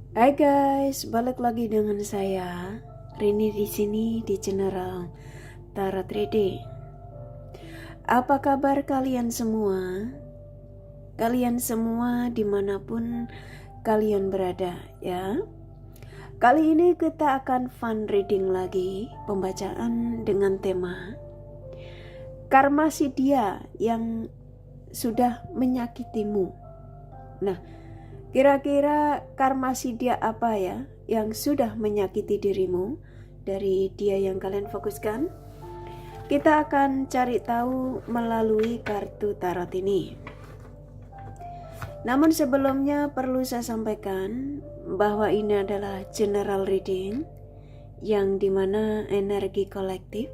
Hai guys, balik lagi dengan saya Rini di sini di channel Tarot Reading. Apa kabar kalian semua? Kalian semua dimanapun kalian berada ya. Kali ini kita akan fun reading lagi, pembacaan dengan tema karma si dia yang sudah menyakitimu. Nah, kira-kira karma si dia apa ya yang sudah menyakiti dirimu dari dia yang kalian fokuskan? Kita akan cari tahu melalui kartu tarot ini. Namun sebelumnya perlu saya sampaikan bahwa ini adalah general reading yang dimana energi kolektif.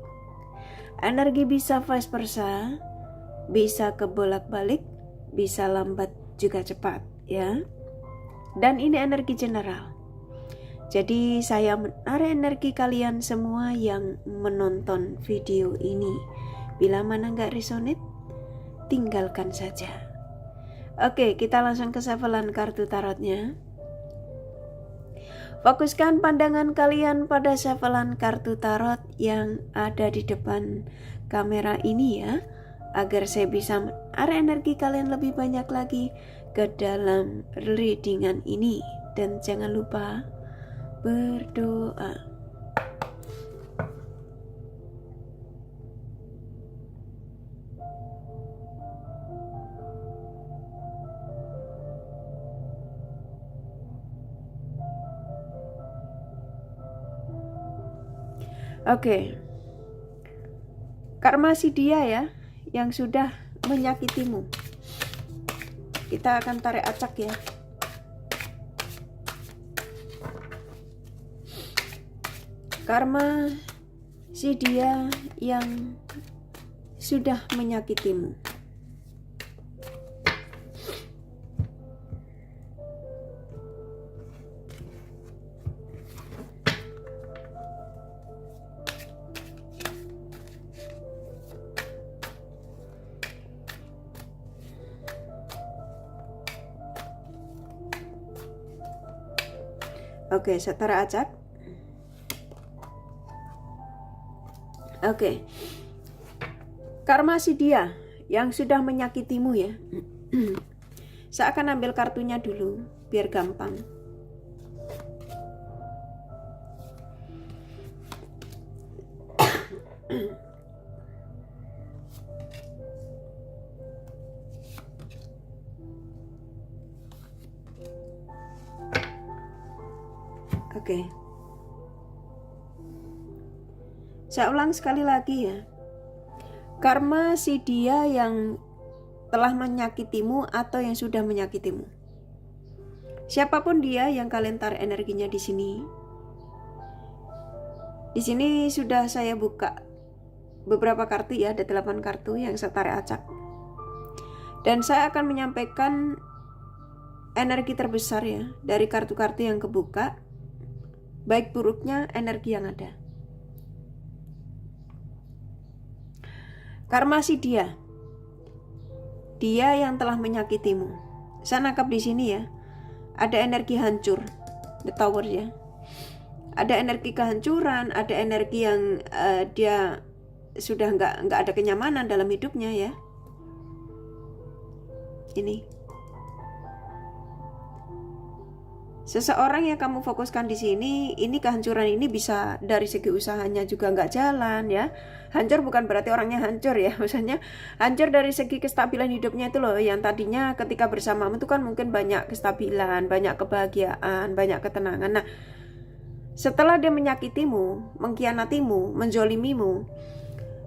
Energi bisa vice versa, bisa kebolak-balik, bisa lambat juga cepat ya. Dan ini energi general. Jadi saya menarik energi kalian semua yang menonton video ini. Bila mana nggak resonate, tinggalkan saja. Oke, kita langsung ke shufflean kartu tarotnya. Fokuskan pandangan kalian pada shufflean kartu tarot yang ada di depan kamera ini ya, agar saya bisa menarik energi kalian lebih banyak lagi ke dalam readingan ini. Dan jangan lupa berdoa. Oke. Karma si dia ya yang sudah menyakitimu. Kita akan tarik acak ya. Karma si dia yang sudah menyakitimu. Oke, saya tarik acak. Oke. Karma si dia yang sudah menyakitimu ya. Saya akan ambil kartunya dulu biar gampang. Oke. Saya ulang sekali lagi ya. Karma si dia yang telah menyakitimu atau yang sudah menyakitimu. Siapapun dia yang kalian tarik energinya di sini. Di sini sudah saya buka beberapa kartu ya, ada 8 kartu yang saya tarik acak. Dan saya akan menyampaikan energi terbesar ya dari kartu-kartu yang kebuka, baik buruknya energi yang ada. Karma si dia yang telah menyakitimu. Saya nangkap di sini ya, ada energi hancur, the tower ya. Ada energi kehancuran, ada energi yang dia sudah nggak ada kenyamanan dalam hidupnya ya. Ini seseorang yang kamu fokuskan di sini, ini kehancuran ini bisa dari segi usahanya juga nggak jalan ya. Hancur bukan berarti orangnya hancur ya, maksudnya hancur dari segi kestabilan hidupnya itu loh. Yang tadinya ketika bersamamu itu kan mungkin banyak kestabilan, banyak kebahagiaan, banyak ketenangan. Nah, setelah dia menyakitimu, mengkhianatimu, menzolimimu,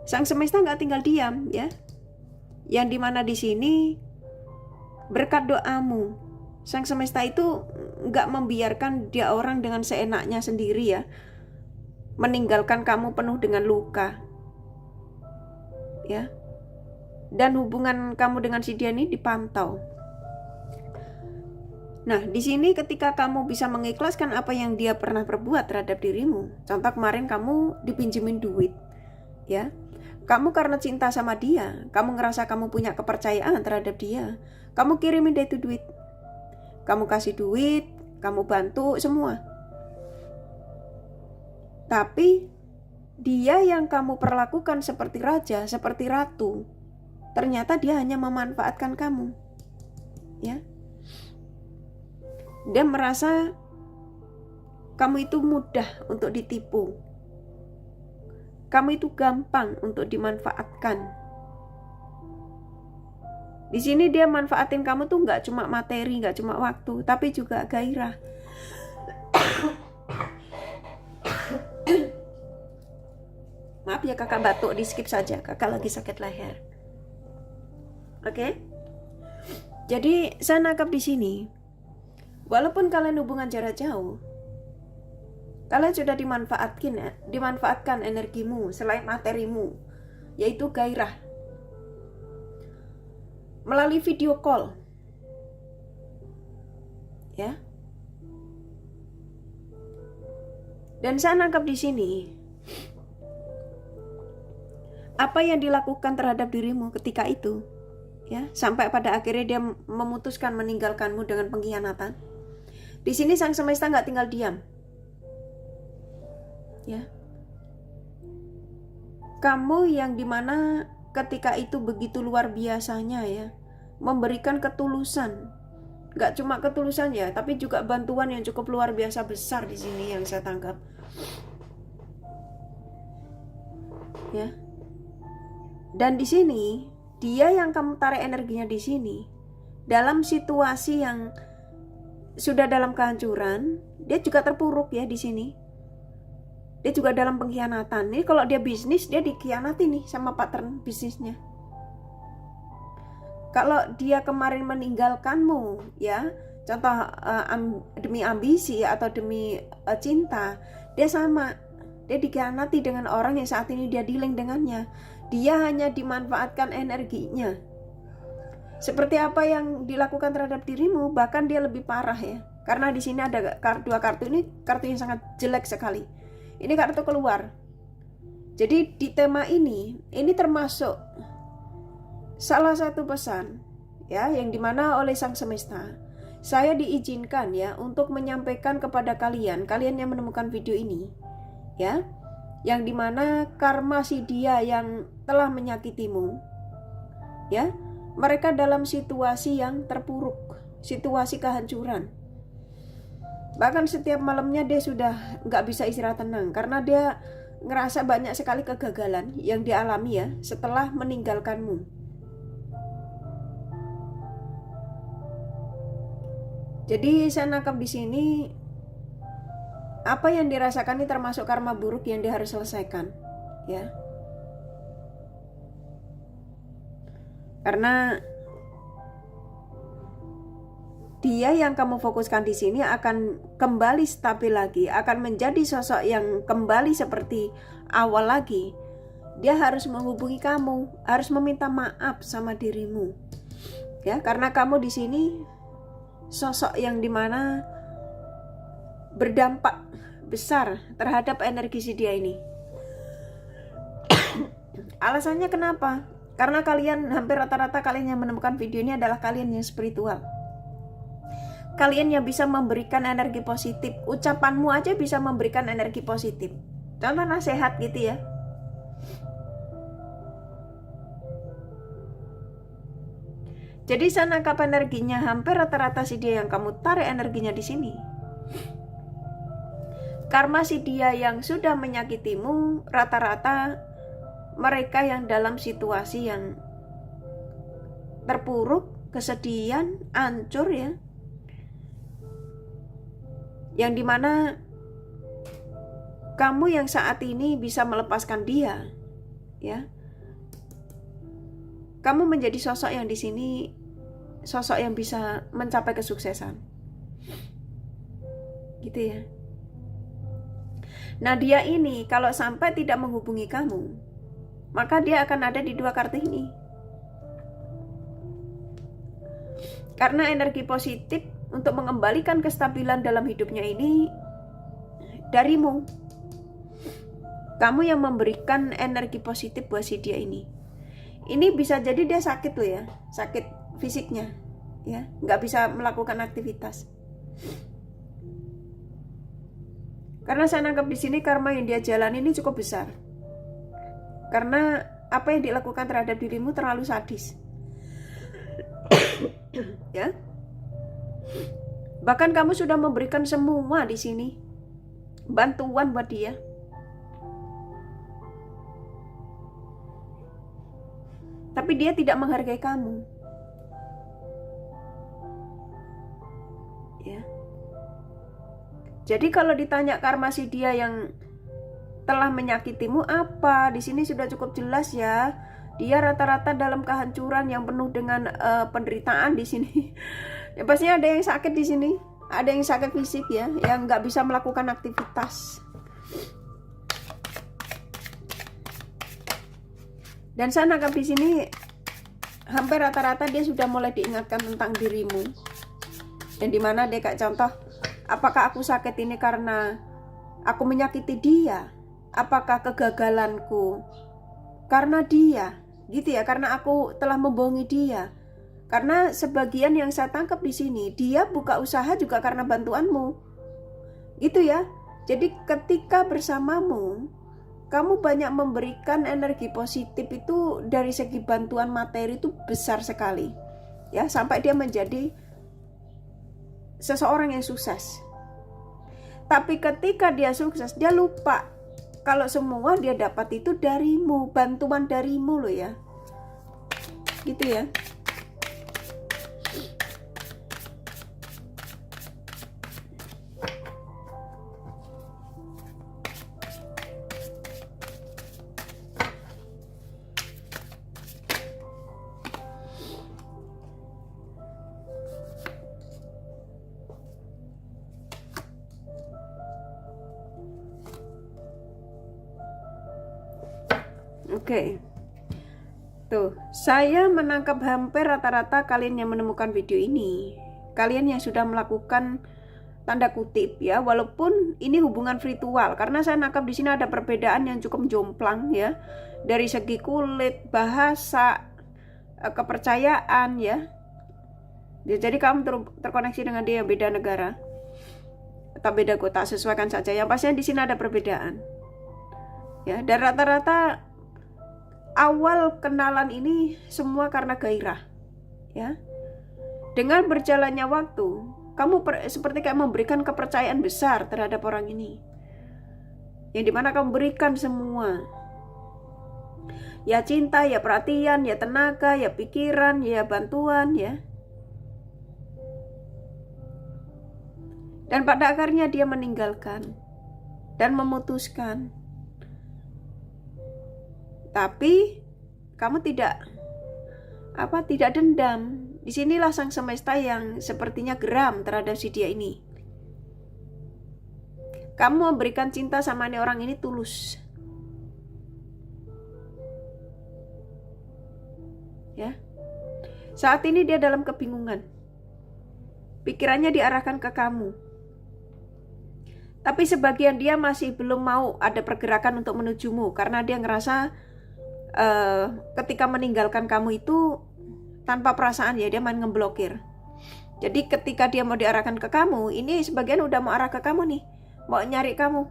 sang semesta nggak tinggal diam ya. Yang dimana di sini berkat doamu, sang semesta itu nggak membiarkan dia orang dengan seenaknya sendiri ya, meninggalkan kamu penuh dengan luka ya. Dan hubungan kamu dengan si dia ini dipantau. Nah, di sini ketika kamu bisa mengikhlaskan apa yang dia pernah perbuat terhadap dirimu. Contoh kemarin kamu dipinjemin duit ya. Kamu karena cinta sama dia, kamu ngerasa kamu punya kepercayaan terhadap dia, kamu kirimin dia itu duit. Kamu kasih duit, kamu bantu semua. Tapi dia yang kamu perlakukan seperti raja, seperti ratu, ternyata dia hanya memanfaatkan kamu. Ya. Dia merasa kamu itu mudah untuk ditipu. Kamu itu gampang untuk dimanfaatkan. Di sini dia manfaatin kamu tuh nggak cuma materi, nggak cuma waktu, tapi juga gairah. Maaf ya kakak batuk, di skip saja. Kakak lagi sakit leher. Oke? Jadi saya nangkap di sini, walaupun kalian hubungan jarak jauh, kalian sudah dimanfaatkan energimu selain materimu, yaitu gairah. Melalui video call. Ya. Dan saya nangkap di sini, apa yang dilakukan terhadap dirimu ketika itu, ya, sampai pada akhirnya dia memutuskan meninggalkanmu dengan pengkhianatan. Di sini sang semesta nggak tinggal diam. Ya. Kamu yang dimana ketika itu begitu luar biasanya ya, memberikan ketulusan. Nggak cuma ketulusan ya, tapi juga bantuan yang cukup luar biasa besar di sini yang saya tangkap. Ya. Dan di sini dia yang kamu tarik energinya di sini dalam situasi yang sudah dalam kehancuran, dia juga terpuruk ya di sini. Dia juga dalam pengkhianatan. Ini kalau dia bisnis, dia dikhianati nih sama partner bisnisnya. Kalau dia kemarin meninggalkanmu ya, contoh demi ambisi atau demi cinta, dia sama. Dia dikhianati dengan orang yang saat ini dia dealing dengannya. Dia hanya dimanfaatkan energinya. Seperti apa yang dilakukan terhadap dirimu, bahkan dia lebih parah ya. Karena di sini ada dua kartu, ini kartu yang sangat jelek sekali. Ini kartu keluar. Jadi di tema ini termasuk salah satu pesan ya, yang dimana oleh sang semesta saya diizinkan ya untuk menyampaikan kepada kalian yang menemukan video ini ya, yang dimana karma si dia yang telah menyakitimu ya, mereka dalam situasi yang terpuruk, situasi kehancuran. Bahkan setiap malamnya dia sudah nggak bisa istirahat tenang karena dia ngerasa banyak sekali kegagalan yang dialami ya setelah meninggalkanmu. Jadi saya nangkap di sini apa yang dirasakan ini termasuk karma buruk yang dia harus selesaikan, ya. Karena dia yang kamu fokuskan di sini akan kembali stabil lagi, akan menjadi sosok yang kembali seperti awal lagi. Dia harus menghubungi kamu, harus meminta maaf sama dirimu, ya, karena kamu di sini sosok yang dimana berdampak besar terhadap energi si dia ini. Alasannya kenapa? Karena kalian hampir rata-rata kalian yang menemukan video ini adalah kalian yang spiritual. Kalian yang bisa memberikan energi positif. Ucapanmu aja bisa memberikan energi positif. Contoh nasihat gitu ya. Jadi saya nangkap energinya hampir rata-rata si dia yang kamu tarik energinya di sini. Karma si dia yang sudah menyakitimu rata-rata mereka yang dalam situasi yang terpuruk, kesedihan, hancur ya. Yang dimana kamu yang saat ini bisa melepaskan dia, ya. Kamu menjadi sosok yang di sini, sosok yang bisa mencapai kesuksesan, gitu ya. Nah dia ini kalau sampai tidak menghubungi kamu, maka dia akan ada di dua kartu ini. Karena energi positif untuk mengembalikan kestabilan dalam hidupnya ini darimu. Kamu yang memberikan energi positif buat si dia ini. Ini bisa jadi dia sakit loh ya, sakit fisiknya, ya, nggak bisa melakukan aktivitas. Karena saya nangkap di sini karma yang dia jalani ini cukup besar. Karena apa yang dilakukan terhadap dirimu terlalu sadis. Ya. Bahkan kamu sudah memberikan semua di sini. Bantuan buat dia. Tapi dia tidak menghargai kamu. Ya. Jadi kalau ditanya karma si dia yang telah menyakitimu apa? Di sini sudah cukup jelas ya. Dia rata-rata dalam kehancuran yang penuh dengan penderitaan di sini. Ya pastinya ada yang sakit di sini. Ada yang sakit fisik ya, yang nggak bisa melakukan aktivitas. Dan saya nangkap di sini hampir rata-rata dia sudah mulai diingatkan tentang dirimu. Dan dimana dia kayak contoh, apakah aku sakit ini karena aku menyakiti dia? Apakah kegagalanku karena dia? Gitu ya, karena aku telah membohongi dia. Karena sebagian yang saya tangkap di sini, dia buka usaha juga karena bantuanmu. Gitu ya. Jadi ketika bersamamu, kamu banyak memberikan energi positif itu dari segi bantuan materi itu besar sekali. Ya, sampai dia menjadi seseorang yang sukses. Tapi ketika dia sukses, dia lupa kalau semua dia dapat itu darimu, bantuan darimu loh ya. Gitu ya. Oke. Tuh, saya menangkap hampir rata-rata kalian yang menemukan video ini. Kalian yang sudah melakukan tanda kutip ya, walaupun ini hubungan virtual, karena saya nangkap di sini ada perbedaan yang cukup jomplang ya. Dari segi kulit, bahasa, kepercayaan ya. Jadi kamu terkoneksi dengan dia yang beda negara atau beda kota, sesuaikan saja. Yang pastinya di sini ada perbedaan. Ya, dan rata-rata awal kenalan ini semua karena gairah, ya. Dengan berjalannya waktu, kamu seperti kayak memberikan kepercayaan besar terhadap orang ini, yang dimana kamu berikan semua, ya cinta, ya perhatian, ya tenaga, ya pikiran, ya bantuan, ya. Dan pada akhirnya dia meninggalkan dan memutuskan. Tapi kamu tidak dendam. Disinilah sang semesta yang sepertinya geram terhadap si dia ini. Kamu memberikan cinta sama orang ini tulus. Ya. Saat ini dia dalam kebingungan. Pikirannya diarahkan ke kamu. Tapi sebagian dia masih belum mau ada pergerakan untuk menujumu karena dia ngerasa ketika meninggalkan kamu itu tanpa perasaan ya, dia main ngeblokir. Jadi ketika dia mau diarahkan ke kamu, ini sebagian udah mau arah ke kamu nih, mau nyari kamu.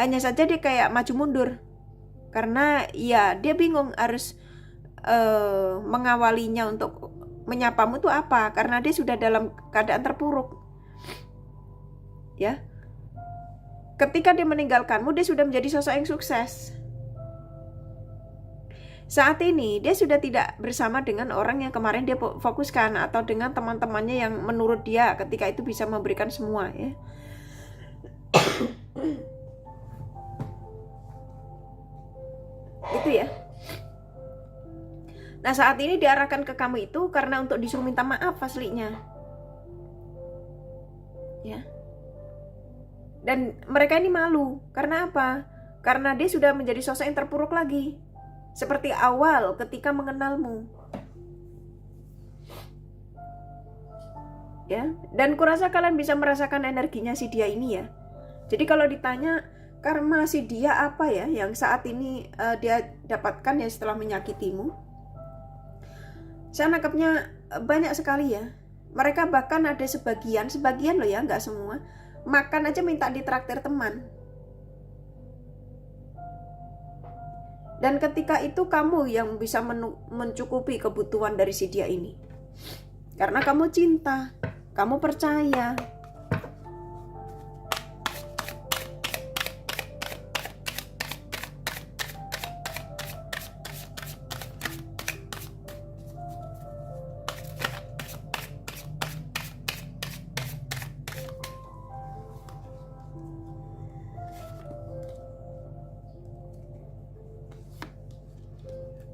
Hanya saja dia kayak maju mundur karena ya dia bingung harus mengawalinya untuk menyapamu itu apa, karena dia sudah dalam keadaan terpuruk. Ya. Ketika dia meninggalkanmu, dia sudah menjadi sosok yang sukses. Saat ini dia sudah tidak bersama dengan orang yang kemarin dia fokuskan atau dengan teman-temannya yang menurut dia ketika itu bisa memberikan semua ya. Itu ya. Nah saat ini diarahkan ke kamu itu karena untuk disuruh minta maaf aslinya. Ya. Dan mereka ini malu. Karena apa? Karena dia sudah menjadi sosok yang terpuruk lagi. Seperti awal ketika mengenalmu. Ya, dan kurasa kalian bisa merasakan energinya si dia ini ya. Jadi kalau ditanya karma si dia apa ya yang saat ini dia dapatkan ya setelah menyakitimu. Saya nangkapnya banyak sekali ya. Mereka bahkan ada sebagian loh ya, nggak semua. makan aja minta ditraktir teman. Dan ketika itu kamu yang bisa mencukupi kebutuhan dari si dia ini. Karena kamu cinta, kamu percaya.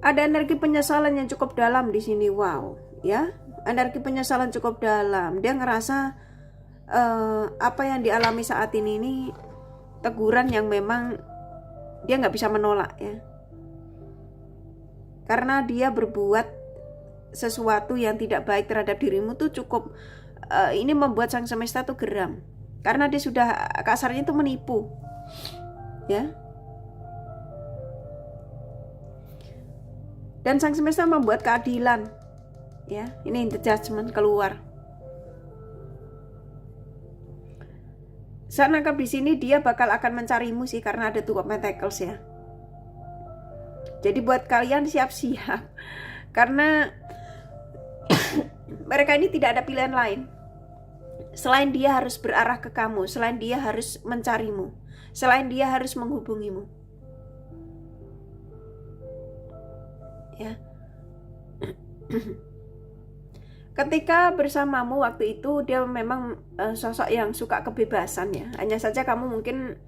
Ada energi penyesalan yang cukup dalam di sini, wow, ya, energi penyesalan cukup dalam. Dia ngerasa apa yang dialami saat ini teguran yang memang dia nggak bisa menolak, ya, karena dia berbuat sesuatu yang tidak baik terhadap dirimu tuh cukup. Ini membuat sang semesta tuh geram, karena dia sudah kasarnya tuh menipu, ya. Dan sang semesta membuat keadilan, ya. Ini the judgment keluar. Saat nangkap di sini dia bakal akan mencarimu sih, karena ada Two of Pentacles, ya. Jadi buat kalian siap-siap, karena mereka ini tidak ada pilihan lain selain dia harus berarah ke kamu, selain dia harus mencarimu, selain dia harus menghubungimu. Ya. Ketika bersamamu waktu itu dia memang sosok yang suka kebebasan, ya. Hanya saja kamu mungkin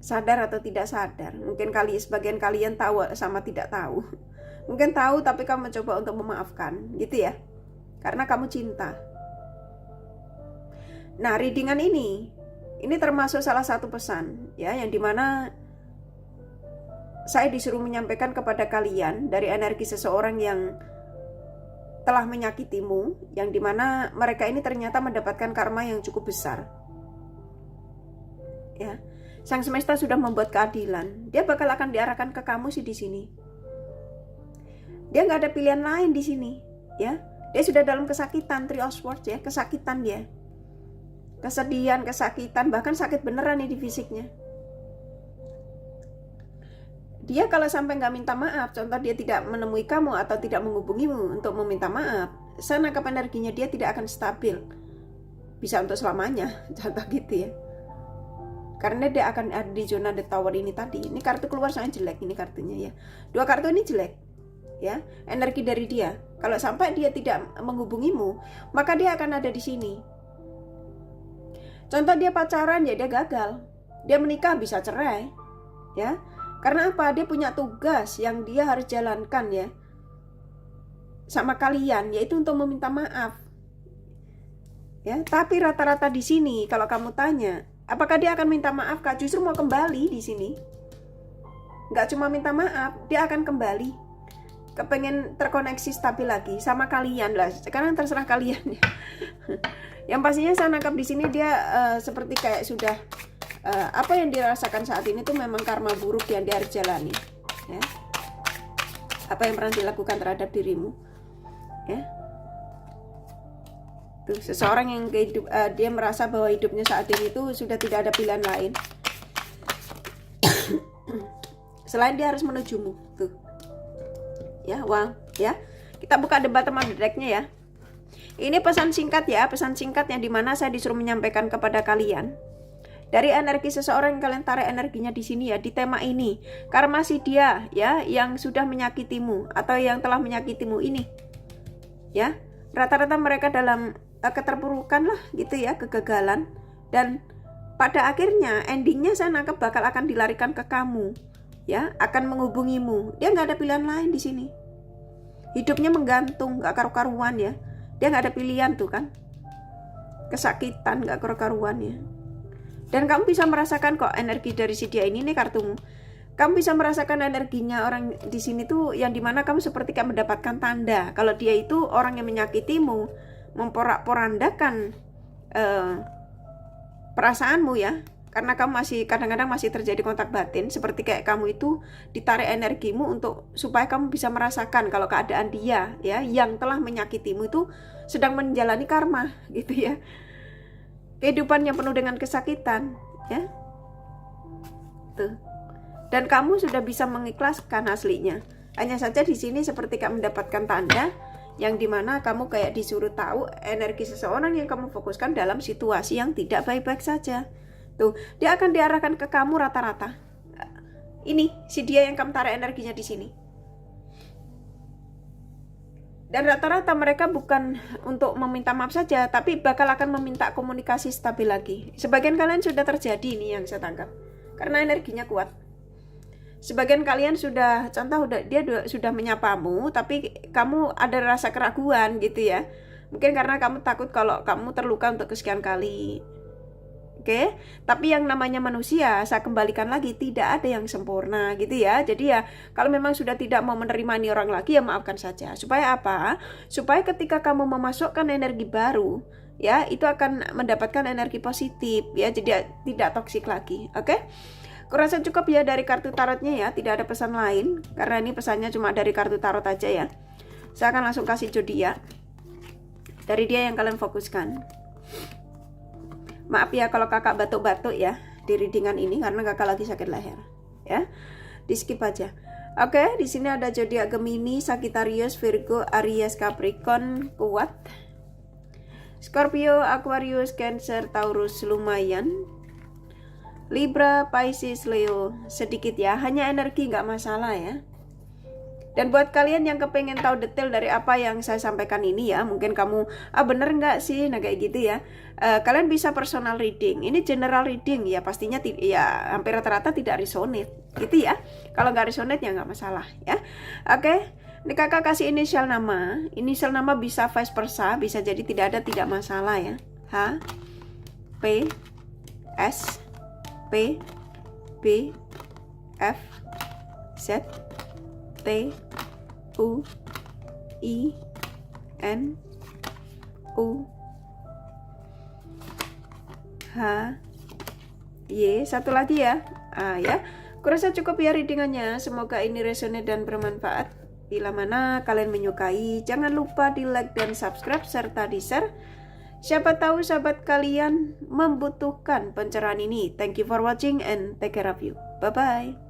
sadar atau tidak sadar. Mungkin sebagian kalian tahu sama tidak tahu. Mungkin tahu tapi kamu mencoba untuk memaafkan, gitu ya. Karena kamu cinta. Nah, readingan ini termasuk salah satu pesan, ya, yang dimana saya disuruh menyampaikan kepada kalian dari energi seseorang yang telah menyakitimu, yang dimana mereka ini ternyata mendapatkan karma yang cukup besar. Ya, sang semesta sudah membuat keadilan. Dia bakal akan diarahkan ke kamu sih di sini. Dia nggak ada pilihan lain di sini, ya. Dia sudah dalam kesakitan, Three of Swords, ya, kesakitan dia, kesedihan, kesakitan, bahkan sakit beneran nih di fisiknya. Dia kalau sampai nggak minta maaf, contoh dia tidak menemui kamu atau tidak menghubungimu untuk meminta maaf, saya nangkap energinya dia tidak akan stabil, bisa untuk selamanya, contoh gitu, ya. Karena dia akan ada di zona The Tower ini tadi. Ini kartu keluar sangat jelek ini kartunya, ya. Dua kartu ini jelek, ya. Energi dari dia. Kalau sampai dia tidak menghubungimu, maka dia akan ada di sini. Contoh dia pacaran, ya dia gagal. Dia menikah bisa cerai, ya. Karena apa? Dia punya tugas yang dia harus jalankan, ya, sama kalian, yaitu untuk meminta maaf, ya. Tapi rata-rata di sini kalau kamu tanya, apakah dia akan minta maaf, Kak? Justru mau kembali di sini. Nggak cuma minta maaf, dia akan kembali. Kepengen terkoneksi stabil lagi sama kalian lah. Sekarang terserah kalian, ya. Yang pastinya saya nangkap di sini dia seperti kayak sudah apa yang dirasakan saat ini tuh memang karma buruk yang dia harus jalani, ya. Apa yang pernah dilakukan terhadap dirimu, ya. Tuh, seseorang yang dia merasa bahwa hidupnya saat ini tuh sudah tidak ada pilihan lain selain dia harus menujumu, tuh, ya. Wow, ya. Kita buka debat teman decknya, ya. Ini pesan singkat, ya, pesan singkat yang dimana saya disuruh menyampaikan kepada kalian dari energi seseorang yang kalian tarik energinya di sini, ya, di tema ini. Karena masih dia, ya, yang sudah menyakitimu atau yang telah menyakitimu ini, ya. Rata-rata mereka dalam keterpurukan lah, gitu ya, kegagalan. Dan pada akhirnya endingnya saya nangkep bakal akan dilarikan ke kamu, ya, akan menghubungimu. Dia nggak ada pilihan lain di sini. Hidupnya menggantung, nggak karu-karuan, ya. Dia nggak ada pilihan tuh kan. Kesakitan, nggak karu-karuan, ya. Dan kamu bisa merasakan kok energi dari si dia ini nih kartumu. Kamu bisa merasakan energinya orang di sini tuh yang dimana kamu seperti kayak mendapatkan tanda kalau dia itu orang yang menyakitimu, memporak-porandakan perasaanmu, ya. Karena kamu masih kadang-kadang masih terjadi kontak batin, seperti kayak kamu itu ditarik energimu untuk supaya kamu bisa merasakan kalau keadaan dia, ya, yang telah menyakitimu itu sedang menjalani karma, gitu ya. kehidupan yang penuh dengan kesakitan, ya. Tuh. Dan kamu sudah bisa mengikhlaskan aslinya. Hanya saja di sini seperti kamu mendapatkan tanda yang dimana kamu kayak disuruh tahu energi seseorang yang kamu fokuskan dalam situasi yang tidak baik-baik saja. Tuh, dia akan diarahkan ke kamu rata-rata. Ini si dia yang kamu tarik energinya di sini. Dan rata-rata mereka bukan untuk meminta maaf saja, tapi bakal akan meminta komunikasi stabil lagi. Sebagian kalian sudah terjadi ini yang saya tangkap, karena energinya kuat. Sebagian kalian sudah, contoh dia sudah menyapamu, tapi kamu ada rasa keraguan gitu ya. Mungkin karena kamu takut kalau kamu terluka untuk kesekian kali. Oke, tapi yang namanya manusia, saya kembalikan lagi, tidak ada yang sempurna gitu ya. Jadi ya, kalau memang sudah tidak mau menerima ini orang lagi, ya maafkan saja. Supaya apa? Supaya ketika kamu memasukkan energi baru, ya, itu akan mendapatkan energi positif ya. Jadi tidak toksik lagi. Oke? Kurasa cukup ya dari kartu tarotnya ya, tidak ada pesan lain karena ini pesannya cuma dari kartu tarot aja ya. Saya akan langsung kasih zodiak dari dia yang kalian fokuskan. Maaf ya kalau kakak batuk-batuk ya di readingan ini karena kakak lagi sakit leher ya. Di skip aja. Oke, di sini ada zodiak Gemini, Sagittarius, Virgo, Aries, Capricorn kuat. Scorpio, Aquarius, Cancer, Taurus lumayan. Libra, Pisces, Leo sedikit ya, hanya energi nggak masalah ya. Dan buat kalian yang kepengen tahu detail dari apa yang saya sampaikan ini ya, mungkin kamu bener nggak sih, nah kayak gitu ya, kalian bisa personal reading. Ini general reading ya, pastinya ya hampir rata-rata tidak resonate gitu ya. Kalau nggak resonate ya nggak masalah ya. Oke, ini kakak kasih inisial nama bisa vice versa, bisa jadi tidak masalah ya. H, P, S, P, B, F, Z, T, U, I, N, U, H, Y. Satu lagi ya. Ya. Kurasa cukup ya readingannya. Semoga ini resonate dan bermanfaat. Bila mana kalian menyukai, jangan lupa di like dan subscribe serta di share. Siapa tahu sahabat kalian membutuhkan pencerahan ini. Thank you for watching and take care of you. Bye-bye.